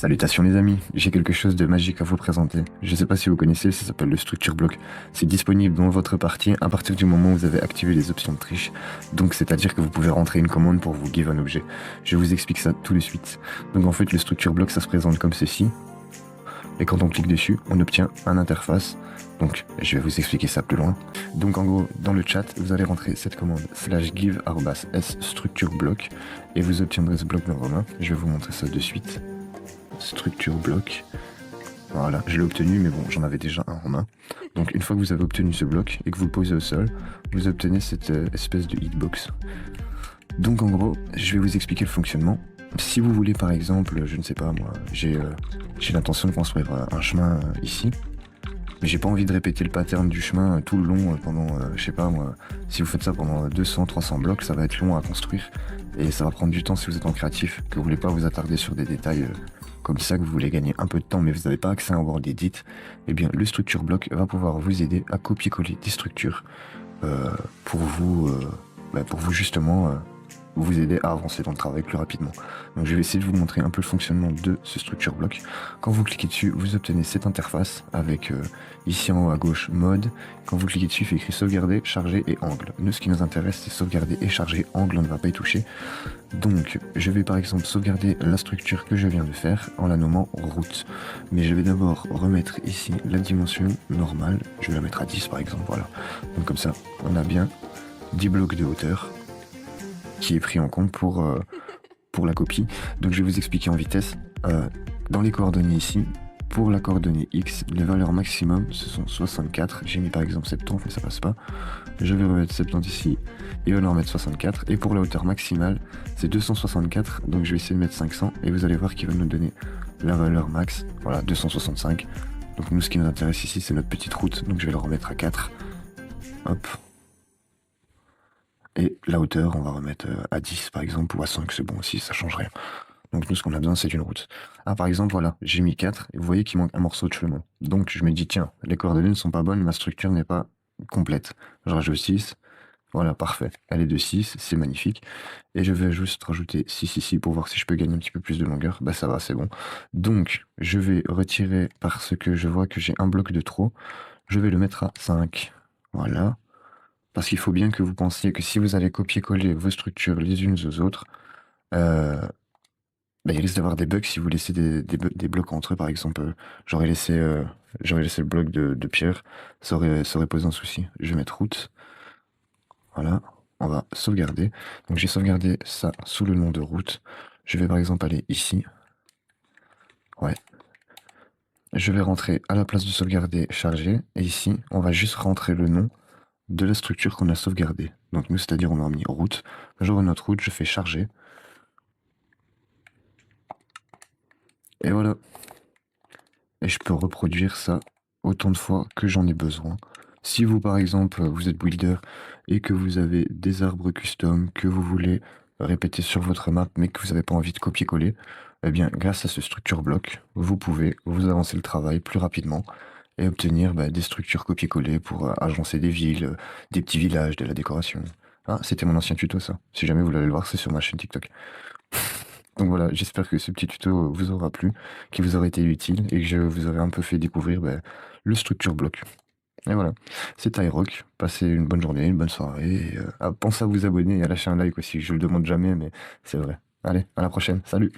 Salutations les amis, j'ai quelque chose de magique à vous présenter. Je ne sais pas si vous connaissez, ça s'appelle le Structure Block. C'est disponible dans votre partie à partir du moment où vous avez activé les options de triche. Donc c'est-à-dire que vous pouvez rentrer une commande pour vous give un objet. Je vous explique ça tout de suite. Donc en fait le Structure Block ça se présente comme ceci. Et quand on clique dessus, on obtient un interface. Donc je vais vous expliquer ça plus loin. Donc en gros, dans le chat, vous allez rentrer cette commande /give_s structure block et vous obtiendrez ce bloc dans vos mains. Je vais vous montrer ça de suite. Structure bloc. Voilà, je l'ai obtenu, mais bon, j'en avais déjà un en main. Donc une fois que vous avez obtenu ce bloc et que vous le posez au sol, vous obtenez cette espèce de hitbox. Donc en gros, je vais vous expliquer le fonctionnement. Si vous voulez par exemple, je ne sais pas moi, j'ai l'intention de construire un chemin ici, mais j'ai pas envie de répéter le pattern du chemin tout le long pendant, je sais pas moi, si vous faites ça pendant 200-300 blocs, ça va être long à construire et ça va prendre du temps si vous êtes en créatif, que vous voulez pas vous attarder sur des détails comme ça, que vous voulez gagner un peu de temps mais vous n'avez pas accès à un Word Edit. Eh bien le Structure Block va pouvoir vous aider à copier-coller des structures pour vous justement vous aider à avancer dans le travail plus rapidement. Donc je vais essayer de vous montrer un peu le fonctionnement de ce Structure Block. Quand vous cliquez dessus, vous obtenez cette interface avec ici en haut à gauche mode. Quand vous cliquez dessus, il fait écrit sauvegarder, charger et angle. Nous, ce qui nous intéresse, c'est sauvegarder et charger. Angle, on ne va pas y toucher. Donc je vais par exemple sauvegarder la structure que je viens de faire en la nommant route. Mais je vais d'abord remettre ici la dimension normale. Je vais la mettre à 10 par exemple, voilà. Donc comme ça, on a bien 10 blocs de hauteur qui est pris en compte pour la copie. Donc je vais vous expliquer en vitesse. Dans les coordonnées ici, pour la coordonnée X, les valeurs maximum ce sont 64. J'ai mis par exemple 70 mais ça passe pas. Je vais remettre 70 ici et on va en mettre 64. Et pour la hauteur maximale, c'est 264. Donc je vais essayer de mettre 500 et vous allez voir qu'il va nous donner la valeur max. Voilà, 265. Donc nous, ce qui nous intéresse ici, c'est notre petite route. Donc je vais le remettre à 4. Hop. Et la hauteur, on va remettre à 10 par exemple, ou à 5, c'est bon aussi, ça change rien. Donc nous, ce qu'on a besoin, c'est une route. Ah, par exemple, voilà, j'ai mis 4, et vous voyez qu'il manque un morceau de chemin. Donc je me dis, tiens, les coordonnées ne sont pas bonnes, ma structure n'est pas complète. Je rajoute 6, voilà, parfait. Elle est de 6, c'est magnifique. Et je vais juste rajouter 6 ici pour voir si je peux gagner un petit peu plus de longueur. Bah ça va, c'est bon. Donc, je vais retirer, parce que je vois que j'ai un bloc de trop, je vais le mettre à 5. Voilà. Parce qu'il faut bien que vous pensiez que si vous allez copier-coller vos structures les unes aux autres, il risque d'avoir des bugs si vous laissez des blocs entre eux. Par exemple, j'aurais laissé le bloc de pierre, ça aurait posé un souci. Je vais mettre route. Voilà, on va sauvegarder. Donc j'ai sauvegardé ça sous le nom de route. Je vais par exemple aller ici. Ouais. Je vais rentrer à la place de sauvegarder, charger. Et ici, on va juste rentrer le nom de la structure qu'on a sauvegardée. Donc nous, c'est-à-dire on a mis route, j'ouvre notre route, je fais charger. Et voilà. Et je peux reproduire ça autant de fois que j'en ai besoin. Si vous, par exemple, vous êtes builder et que vous avez des arbres custom que vous voulez répéter sur votre map, mais que vous n'avez pas envie de copier-coller, eh bien, grâce à ce structure block, vous pouvez vous avancer le travail plus rapidement et obtenir des structures copier-coller pour agencer des villes, des petits villages, de la décoration. Ah, c'était mon ancien tuto ça. Si jamais vous voulez le voir, c'est sur ma chaîne TikTok. Donc voilà, j'espère que ce petit tuto vous aura plu, qu'il vous aura été utile et que je vous aurai un peu fait découvrir le structure block. Et voilà, c'est iRock, passez une bonne journée, une bonne soirée, et pensez à vous abonner et à lâcher un like aussi, je le demande jamais mais c'est vrai. Allez, à la prochaine, salut!